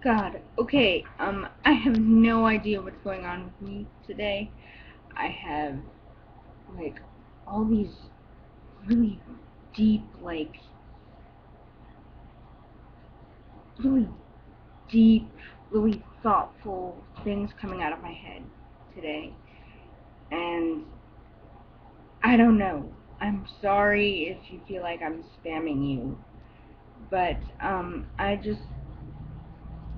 God, okay, I have no idea what's going on with me today. I have, like, all these really deep, really deep, really thoughtful things coming out of my head today. And I don't know. I'm sorry if you feel like I'm spamming you, but, I just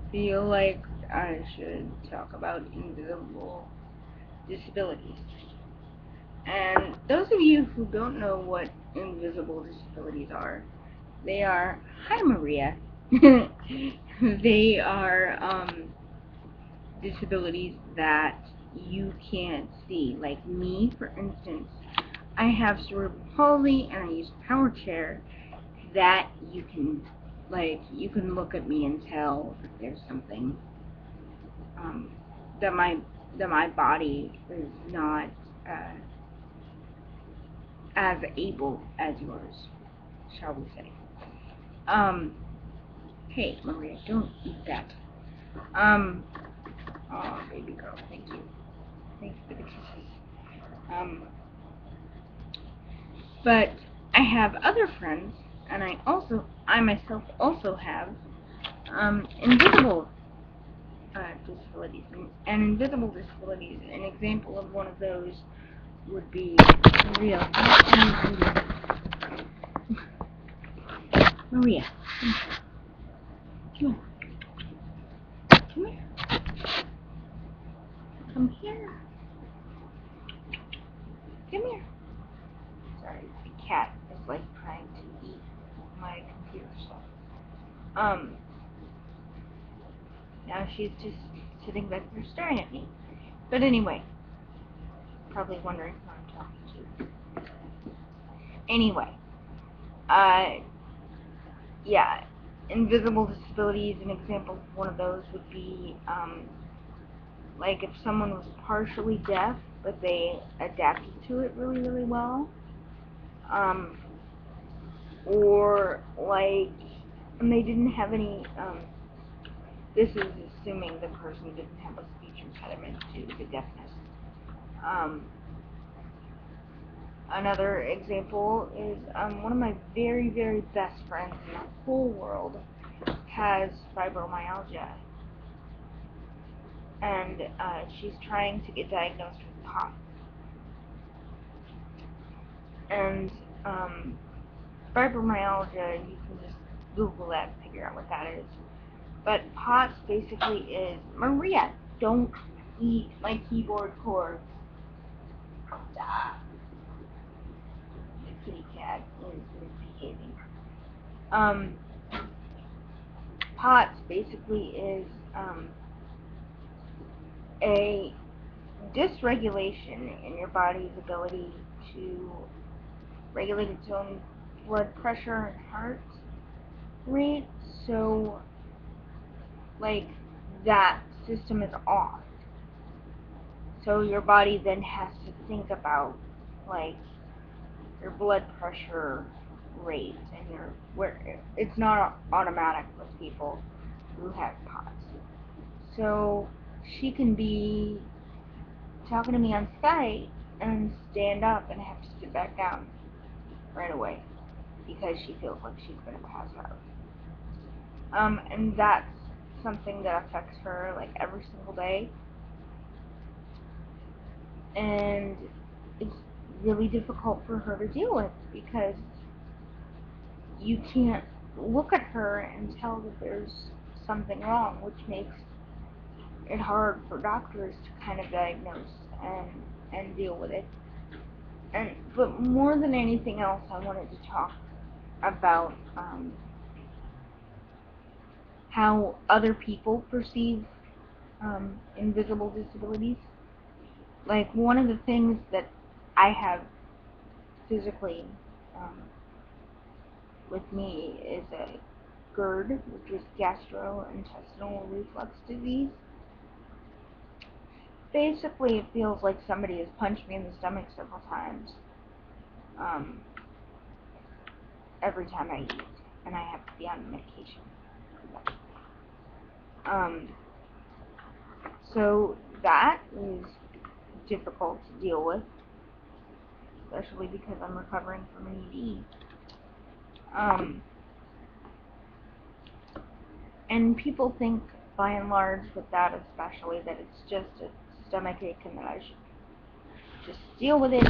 feel like I should talk about invisible disabilities. And those of you who don't know what invisible disabilities are, they are, hi Maria, they are disabilities that you can't see. Like me, for instance, I have cerebral palsy and I use a power chair that you can look at me and tell if there's something um, that my body is not uh, as able as yours, shall we say. Hey, Maria, don't eat that. Oh, baby girl, thank you. Thanks for the kisses. But I have other friends, and I myself also have, invisible disabilities. And invisible disabilities, an example of one of those would be Maria. Maria, come here. Come here. Come here. Come here. Sorry, the cat is like trying to eat my computer stuff. Now she's just sitting back there staring at me. But anyway, probably wondering who I'm talking to. Anyway, yeah, invisible disabilities, an example of one of those would be, like if someone was partially deaf, but they adapted to it really, really well. Or like, and they didn't have any, this is assuming the person didn't have a speech impediment due to the deafness. Another example is one of my very, very best friends in the whole world has fibromyalgia, and she's trying to get diagnosed with POTS. And fibromyalgia, you can just Google that and figure out what that is. But POTS basically is, Maria, don't eat my keyboard cord. The kitty cat is misbehaving. POTS basically is a dysregulation in your body's ability to regulate its own blood pressure and heart rate. So, like, that system is off. So your body then has to think about, like, your blood pressure rate and it's not automatic with people who have POTS. So she can be talking to me on Skype and stand up and have to sit back down right away because she feels like she's going to pass out. And that's something that affects her like every single day. And it's really difficult for her to deal with because you can't look at her and tell that there's something wrong, which makes it hard for doctors to kind of diagnose and deal with it. But more than anything else, I wanted to talk about how other people perceive invisible disabilities. Like, one of the things that I have physically with me is a GERD, which is gastrointestinal reflux disease. Basically, it feels like somebody has punched me in the stomach several times every time I eat, and I have to be on medication. So that is difficult to deal with, especially because I'm recovering from an ED. And people think, by and large, with that especially, that it's just a stomachache and that I should just deal with it,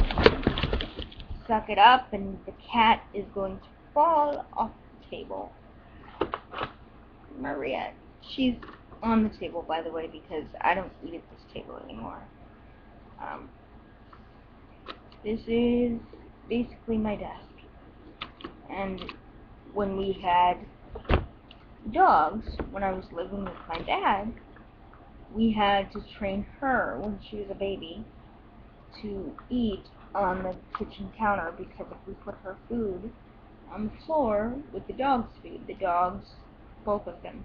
suck it up, and the cat is going to fall off the table. Maria, she's on the table, by the way, because I don't eat at this table anymore. This is basically my desk. And when we had dogs, when I was living with my dad, we had to train her when she was a baby to eat on the kitchen counter, because if we put her food on the floor with the dog's food, the dogs, both of them,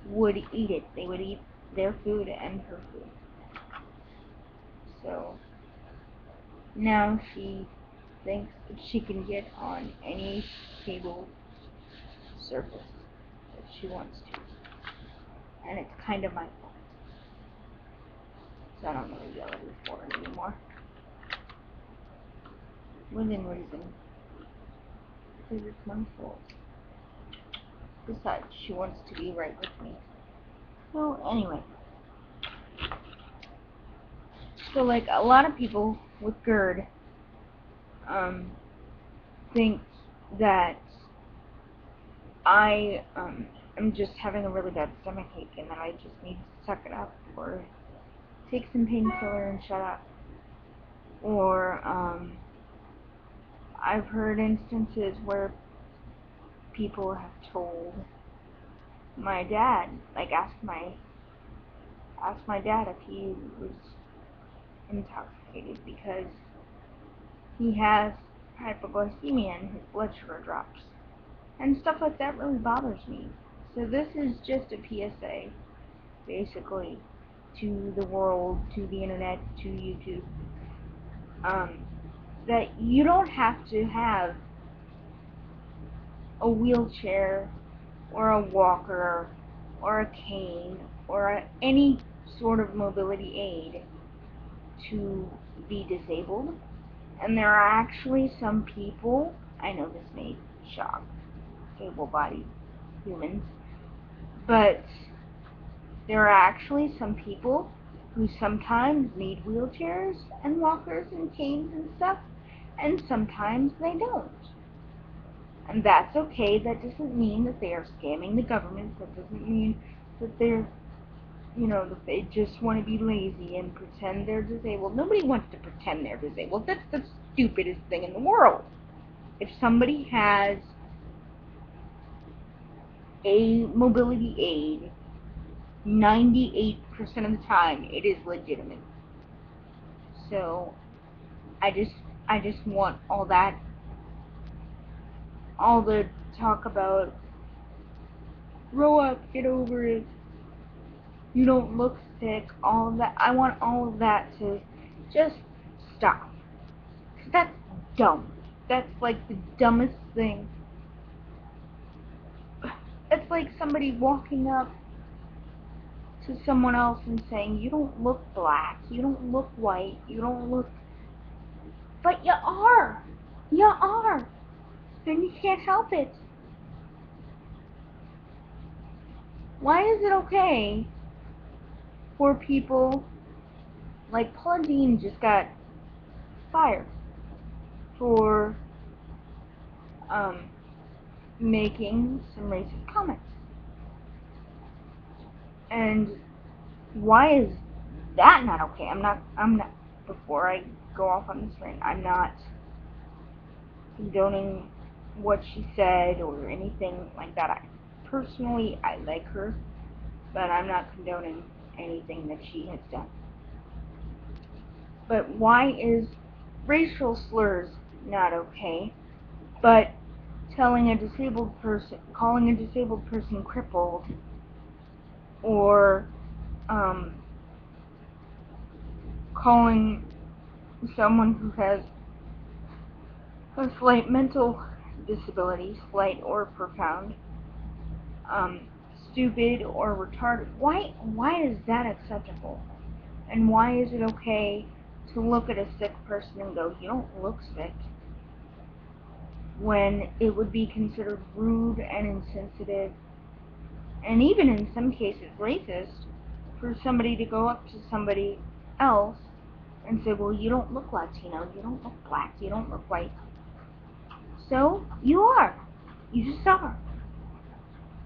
would eat it. They would eat their food and her food. So now she thinks that she can get on any table surface that she wants to. And it's kind of my fault. So I don't really yell at her for it anymore. Within reason. Because it's my fault. Besides, she wants to be right with me. So anyway. So like a lot of people with GERD think that I am just having a really bad stomachache and that I just need to suck it up or take some painkiller and shut up. Or I've heard instances where people have told my dad, like asked my dad if he was intoxicated because he has hypoglycemia and his blood sugar drops. And stuff like that really bothers me. So this is just a PSA, basically, to the world, to the internet, to YouTube, that you don't have to have a wheelchair or a walker or a cane or any sort of mobility aid to be disabled. And there are actually some people, I know this may shock able-bodied humans, but there are actually some people who sometimes need wheelchairs and walkers and canes and stuff, and sometimes they don't. And that's okay. That doesn't mean that they are scamming the government. That doesn't mean that they're, that they just want to be lazy and pretend they're disabled. Nobody wants to pretend they're disabled. That's the stupidest thing in the world. If somebody has a mobility aid, 98% of the time it is legitimate. So I just want all the talk about grow up, get over it, you don't look sick, all of that. I want all of that to just stop. 'Cause that's dumb. That's like the dumbest thing. It's like somebody walking up to someone else and saying, you don't look black, you don't look white, you don't look... But you are! You are! And you can't help it. Why is it okay for people like Paula Deen just got fired for making some racist comments? And why is that not okay? I'm not, before I go off on this rant, I'm not condoning what she said or anything like that. Personally, I like her, but I'm not condoning anything that she has done. But why is racial slurs not okay, but calling a disabled person crippled, or calling someone who has a slight mental disability, slight or profound, stupid or retarded. Why is that acceptable? And why is it okay to look at a sick person and go, you don't look sick, when it would be considered rude and insensitive, and even in some cases racist, for somebody to go up to somebody else and say, well, you don't look Latino, you don't look black, you don't look white. So, you are. You just are.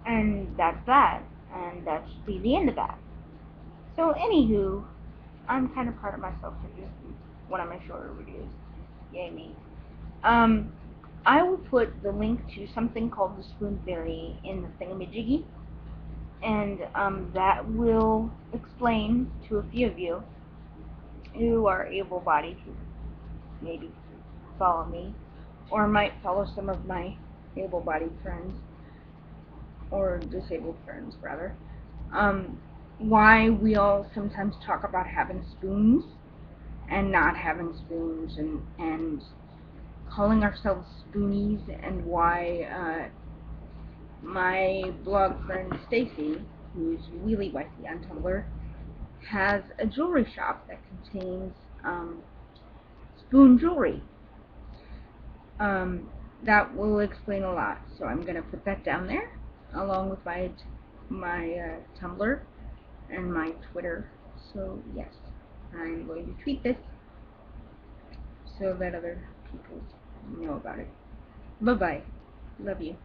And that's that. And that should be the end of that. So, anywho, I'm kind of proud of myself for just one of my shorter videos. Yay me. I will put the link to something called the spoon theory in the thingamajiggy, and that will explain to a few of you who are able-bodied who maybe follow me, or might follow some of my able-bodied friends, or disabled friends rather, why we all sometimes talk about having spoons and not having spoons, and calling ourselves spoonies, and why my blog friend Stacy, who's really wifey on Tumblr, has a jewelry shop that contains spoon jewelry. That will explain a lot, so I'm going to put that down there, along with my Tumblr and my Twitter. So yes, I'm going to tweet this so that other people know about it. Bye-bye. Love you.